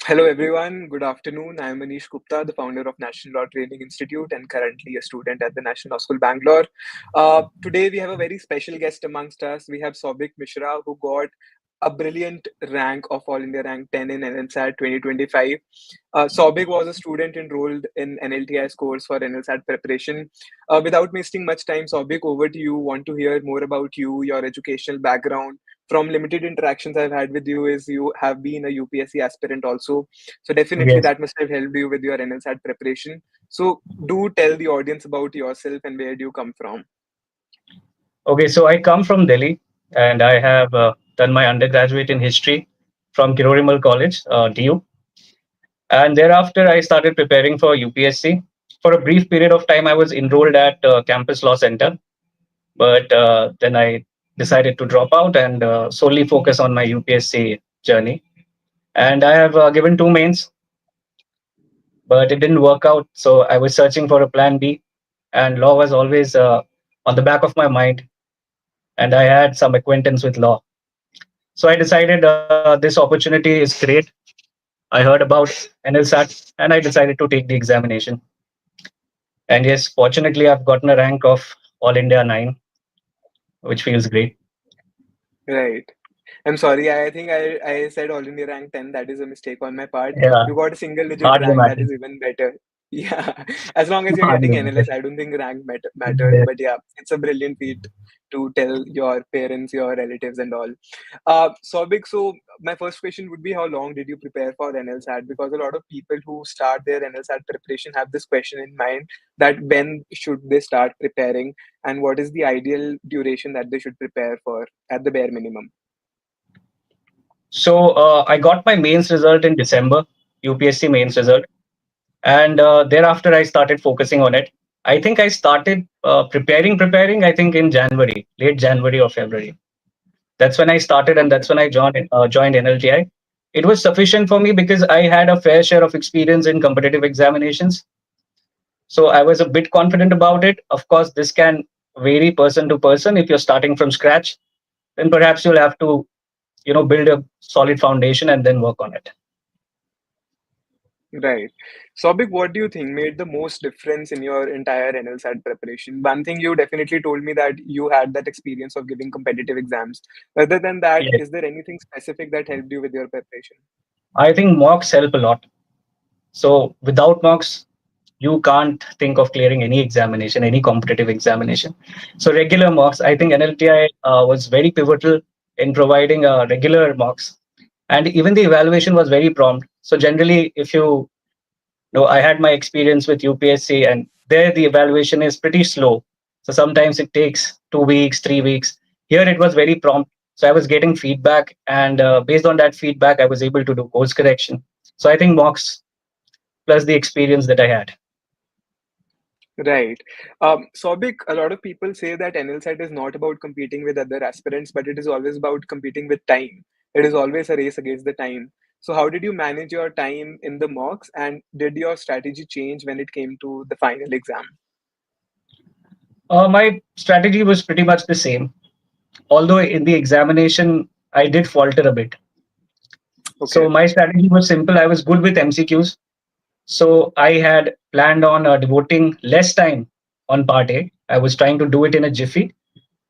Hello, everyone. Good afternoon. I am Manish Gupta, the founder of National Law Training Institute and currently a student at the National Law School Bangalore. Today, we have a very special guest amongst us. We have Saubhik Mishra, who got a brilliant rank of All India Rank 10 in NLSAT 2025. Saubhik was a student enrolled in NLTI course for NLSAT preparation. Without wasting much time, Saubhik, over to you. Want to hear more about you, your educational background. From limited interactions I've had with you, is you have been a UPSC aspirant also. So definitely Yes. that must have helped you with your NLSAT preparation. So do tell the audience about yourself and where do you come from. Okay, so I come from Delhi and I have done my undergraduate in history from Kirorimal College, DU. And thereafter, I started preparing for UPSC. For a brief period of time, I was enrolled at Campus Law Center, but then I decided to drop out and solely focus on my UPSC journey. And I have given two mains, but it didn't work out. So I was searching for a plan B, and law was always on the back of my mind. And I had some acquaintance with law. So I decided this opportunity is great. I heard about NLSAT and I decided to take the examination. And yes, fortunately, I've gotten a rank of All India 9, which feels great. Right. I'm sorry, I think I said all India rank 10. That is a mistake on my part. Yeah, You got a single digit hardly rank, that matters. is even better. Yeah, as long as you're getting Hardly NLS, matters. I don't think rank matters. Yes. But yeah, it's a brilliant feat to tell your parents, your relatives, and all. Soubhik, so my first question would be how long did you prepare for NLSAT? Because a lot of people who start their NLSAT preparation have this question in mind that when should they start preparing and what is the ideal duration that they should prepare for at the bare minimum? So I got my mains result in December, UPSC mains result. And thereafter, I started focusing on it. I think I started preparing, I think in January, late January or February. That's when I started, and Okay. that's when I joined NLTI. It was sufficient for me because I had a fair share of experience in competitive examinations, so I was a bit confident about it. Of course, this can vary person to person. If you're starting from scratch, then perhaps you'll have to, build a solid foundation and then work on it. Right. Sobik, what do you think made the most difference in your entire NLSAT preparation? One thing you definitely told me that you had that experience of giving competitive exams. Other than that, Yes, is there anything specific that helped you with your preparation? I think mocks help a lot. So without mocks, you can't think of clearing any examination, any competitive examination. So regular mocks, I think NLTI was very pivotal in providing regular mocks, and even the evaluation was very prompt. So generally, if you know, I had my experience with UPSC, and there the evaluation is pretty slow. So sometimes it takes 2 weeks, 3 weeks. Here it was very prompt. So I was getting feedback, and based on that feedback, I was able to do course correction. So I think mocks plus the experience that I had. Right. Sobik, a lot of people say that NLSAT is not about competing with other aspirants, but it is always about competing with time. It is always a race against the time. So, how did you manage your time in the mocks, and did your strategy change when it came to the final exam? My strategy was pretty much the same, although in the examination, I did falter a bit. So Okay. my strategy was simple. I was good with MCQs. So I had planned on devoting less time on part A. I was trying to do it in a jiffy.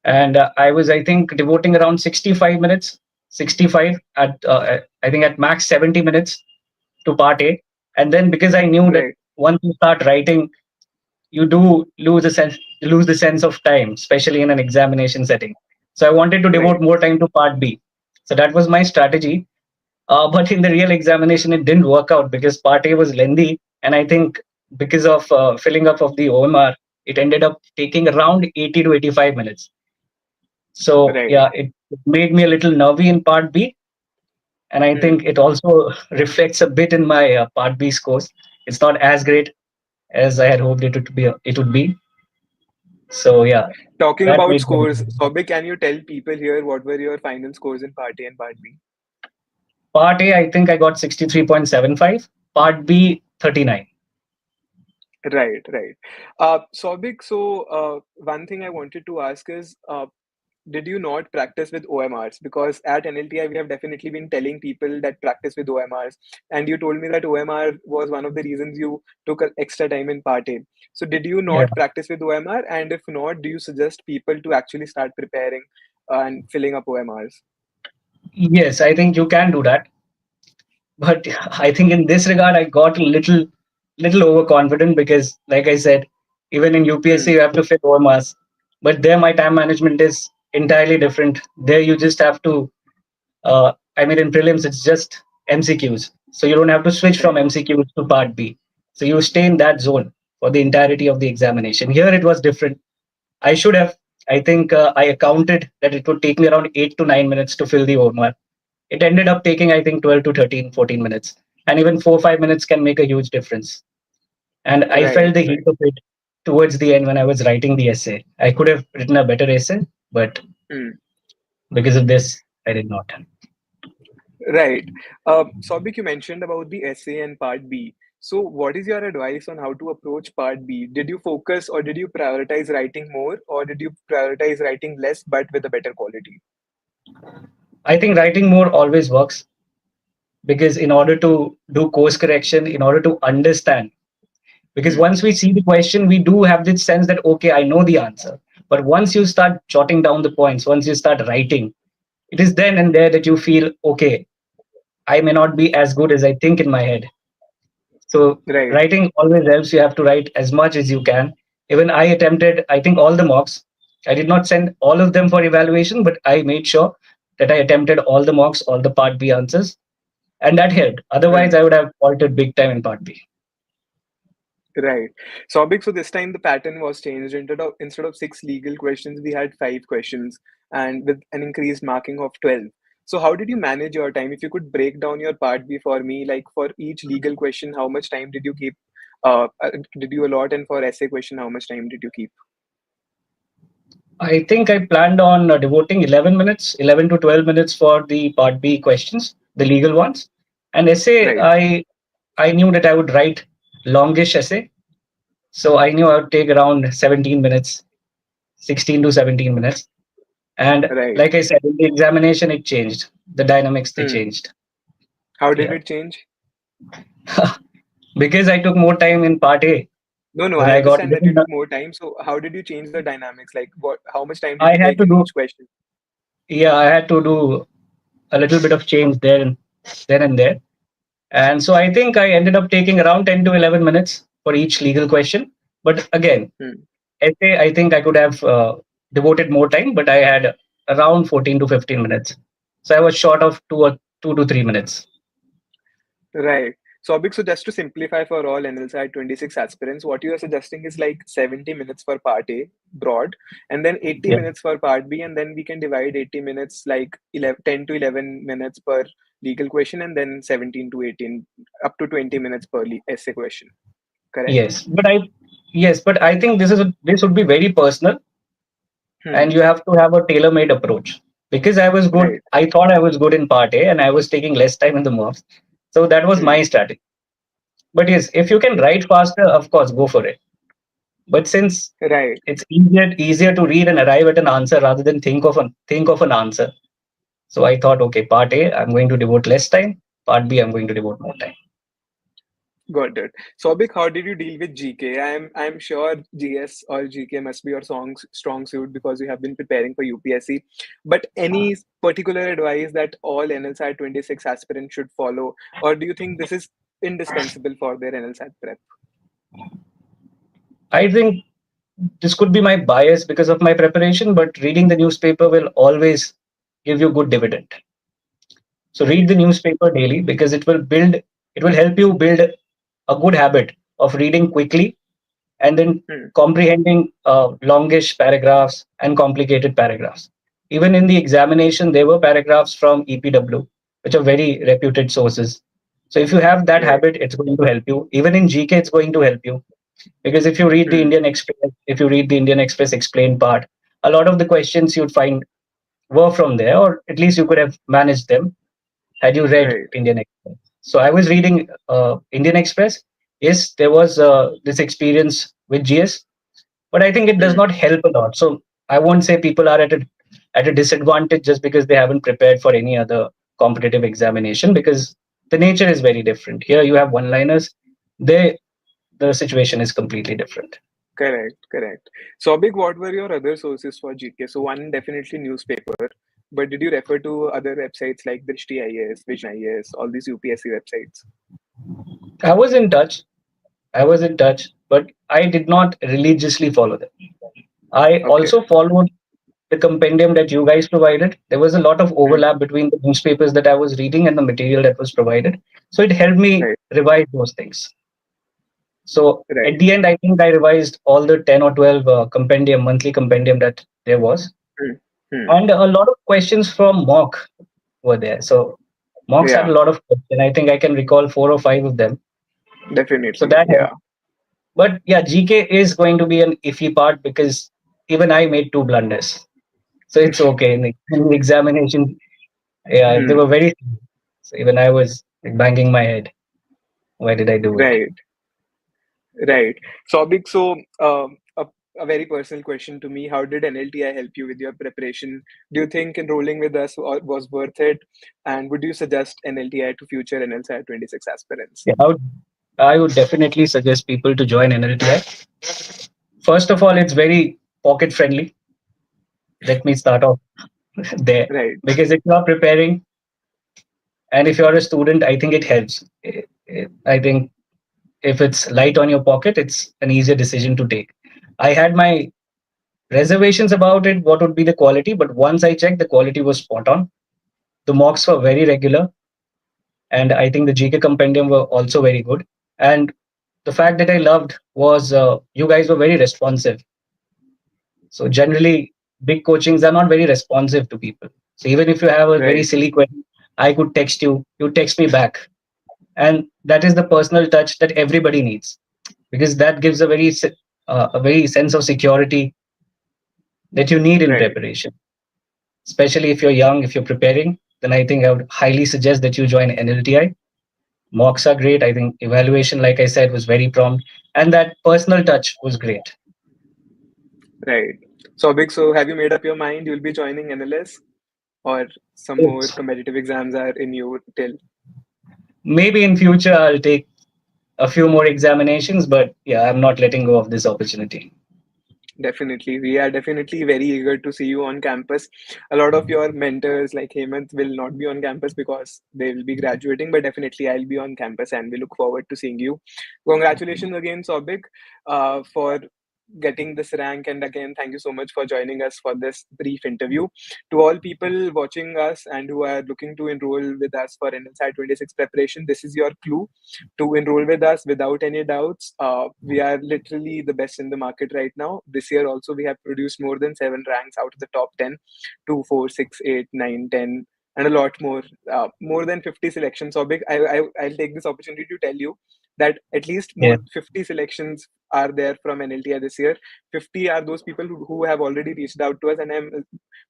And I was, I think, devoting around 65 minutes, 65 I think at max 70 minutes to part A. And then because I knew that Right. once you start writing, you do lose the sense of time, especially in an examination setting. So I wanted to devote Right. more time to part B. So that was my strategy. But in the real examination, it didn't work out because part A was lengthy, and I think because of filling up of the OMR, it ended up taking around 80 to 85 minutes. So Right. yeah, it made me a little nervy in part B, and I think Hmm. it also reflects a bit in my part B scores. It's not as great as I had hoped it would be. It would be. So yeah, Talking that about made me. scores, Sobik, can you tell people here what were your final scores in Part A and Part B? Part A, I think I got 63.75. Part B, 39. Right, right. Soubik, so one thing I wanted to ask is, did you not practice with OMRs? Because at NLTI, we have definitely been telling people that practice with OMRs. And you told me that OMR was one of the reasons you took extra time in Part A. So did you Yeah. not practice with OMR? And if not, do you suggest people to actually start preparing and filling up OMRs? Yes, I think you can do that. But I think in this regard, I got a little overconfident because, like I said, even in UPSC Hmm. you have to fit OMRs, but there my time management is entirely different. There you just have to. I mean, in prelims it's just MCQs, so you don't have to switch from Right. MCQs to Part B. So you stay in that zone for the entirety of the examination. Here it was different. I should have. I think I accounted that it would take me around 8 to 9 minutes to fill the OMR. It ended up taking, I think, 12 to 13, 14 minutes. And even 4 or 5 minutes can make a huge difference. And I felt Right. the heat Right. of it towards the end when I was writing the essay. I could have written a better essay, but Hmm. because of this, I did not. Right. Saubik, you mentioned about the essay and Part B. So, what is your advice on how to approach Part B? Did you focus or did you prioritize writing more, or did you prioritize writing less but with a better quality? I think writing more always works because in order to do course correction, in order to understand, because Hmm. once we see the question, we do have this sense that, okay, I know the answer. But once you start jotting down the points, once you start writing, it is then and there that you feel, okay, I may not be as good as I think in my head. So Right. writing always helps. You have to write as much as you can. Even I attempted, I think, all the mocks. I did not send all of them for evaluation, but I made sure that I attempted all the mocks, all the Part B answers, and that helped. Otherwise, Hmm. I would have altered big time in Part B. Right. Saubik, so this time the pattern was changed. Instead of six legal questions, we had five questions and with an increased marking of 12. So how did you manage your time? If you could break down your part B for me, like for each legal question, how much time did you keep? Did you allot? And for essay question, how much time did you keep? I think I planned on devoting 11 minutes, 11 to 12 minutes for the Part B questions, the legal ones. And essay, Right. I knew that I would write longish essay. So I knew I would take around 17 minutes, 16 to 17 minutes. And Right. like I said, in the examination, it changed. The dynamics, they Hmm. changed. How did Yeah. it change? Because I took more time in Part A. No, no, When I I got, understand that you took more time. So how did you change the dynamics? Like what? How much time did I you had take to in do, each question? yeah, I had to do a little bit of change there, then and there. And so I think I ended up taking around 10 to 11 minutes for each legal question. But again, Hmm. essay, I think I could have devoted more time, but I had around 14 to 15 minutes. So I was short of 2 to 3 minutes. Right. So, Abhik, so just to simplify for all NLSAT 26 aspirants, what you are suggesting is like 70 minutes for part A, broad, and then 80 Yeah. minutes for part B, and then we can divide 80 minutes like 11, 10 to 11 minutes per legal question, and then 17 to 18, up to 20 minutes per essay question. Correct? Yes. But I think this would be very personal, and Hmm. you have to have a tailor-made approach. Because I was good, Right. I thought I was good in part A, and I was taking less time in the mocks. So that was Hmm. my strategy. But yes, if you can write faster, of course, go for it. But since Right. it's easier to read and arrive at an answer rather than think of an answer. So I thought, okay, part A, I'm going to devote less time. Part B, I'm going to devote more time. Got it. So, Abhik, how did you deal with GK? I'm sure GS or GK must be your strong suit because you have been preparing for UPSC. But any particular advice that all NLSAT 26 aspirants should follow, or do you think this is indispensable for their NLSAT prep? I think this could be my bias because of my preparation, but reading the newspaper will always give you good dividend. So read Right. the newspaper daily because it will help you build a good habit of reading quickly and then Hmm. comprehending longish paragraphs and complicated paragraphs. Even in the examination, there were paragraphs from EPW, which are very reputed sources. So if you have that Right. habit, it's going to help you. Even in GK, it's going to help you because Hmm. If you read the Indian Express explained part, a lot of the questions you'd find were from there, or at least you could have managed them had you read Right. Indian Express. So I was reading Indian Express. Yes, there was this experience with GS, but I think it does Hmm. not help a lot. So I won't say people are at a at a disadvantage just because they haven't prepared for any other competitive examination, because the nature is very different. Here you have one liners, there the situation is completely different. Correct, correct. So, Big, what were your other sources for GK? So, one definitely newspaper, but did you refer to other websites like Drishti IAS, Vision IAS, all these UPSC websites? I was in touch. I was in touch, but I did not religiously follow them. I Okay, also followed the compendium that you guys provided. There was a lot of hmm, overlap between the newspapers that I was reading and the material that was provided. So it helped me right, revise those things. So at right, the end, I think I revised all the 10 or 12 compendium, monthly compendium that there was. hmm, hmm, And a lot of questions from mock were there. So mocks had yeah, a lot of questions. I think I can recall 4 or 5 of them. So definitely, that yeah, helped. But yeah, GK is going to be an iffy part because even I made 2 blunders. So it's okay. In the examination, yeah, they hmm, were very. So even I was like, banging my head. Why did I do it? right, right. So, Big, so a very personal question to me. How did NLTI help you with your preparation? Do you think enrolling with us was worth it? And would you suggest NLTI to future NLSAT 26 aspirants? Yeah, I would definitely suggest people to join NLTI. First of all, it's very pocket friendly. Let me start off there, Right, because if you are preparing and if you are a student, I think it helps. I think if it's light on your pocket, it's an easier decision to take. I had my reservations about it, what would be the quality, but once I checked, the quality was spot on. The mocks were very regular, and I think the GK compendium were also very good. And the fact that I loved was you guys were very responsive. So generally, big coachings are not very responsive to people. So even if you have a very right, silly question, I could text you, you text me back, and that is the personal touch that everybody needs, because that gives a very sense of security that you need in right. preparation. Especially if you're young, if you're preparing, then I think I would highly suggest that you join NLTI. Mocks are great. I think evaluation, like I said, was very prompt, and that personal touch was great. Right. So, Big, so have you made up your mind you'll be joining NLS or some more It's, competitive exams are in you till? maybe in future I'll take a few more examinations, but yeah, I'm not letting go of this opportunity. Definitely. We are definitely very eager to see you on campus. A lot of your mentors, like Hemant, will not be on campus because they will be graduating, but definitely I'll be on campus and we look forward to seeing you. Congratulations again, Sobik, for getting this rank. And again, thank you so much for joining us for this brief interview. To all people watching us and who are looking to enroll with us for NLSAT 26 preparation, this is your clue to enroll with us without any doubts. We are literally the best in the market right now. This year also, we have produced more than 7 ranks out of the top 10, 2, 4, 6, 8, 9, 10, and a lot more. More than 50 selections. So big. I'll take this opportunity to tell you that at least Yeah, more 50 selections are there from NLTI this year. 50 are those people who have already reached out to us, and I'm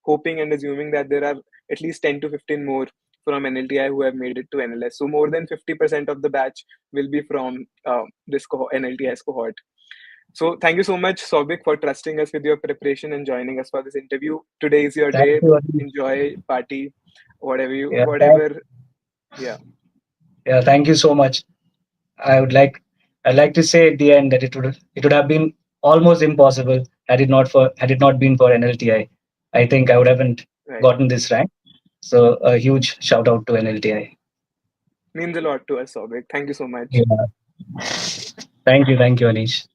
hoping and assuming that there are at least 10 to 15 more from NLTI who have made it to NLS. So more than 50% of the batch will be from this NLTI's cohort. So thank you so much, Sobik, for trusting us with your preparation and joining us for this interview. Today is your thank day. you. Anish. Enjoy, party, Yeah, whatever. Yeah, yeah, thank you so much. I would like I'd like to say at the end that it would have been almost impossible had it not been for NLTI. I think I would haven't right. gotten this rank. So a huge shout out to NLTI. Means a lot to us, Sobik. Thank you so much. Yeah. Thank you, Anish.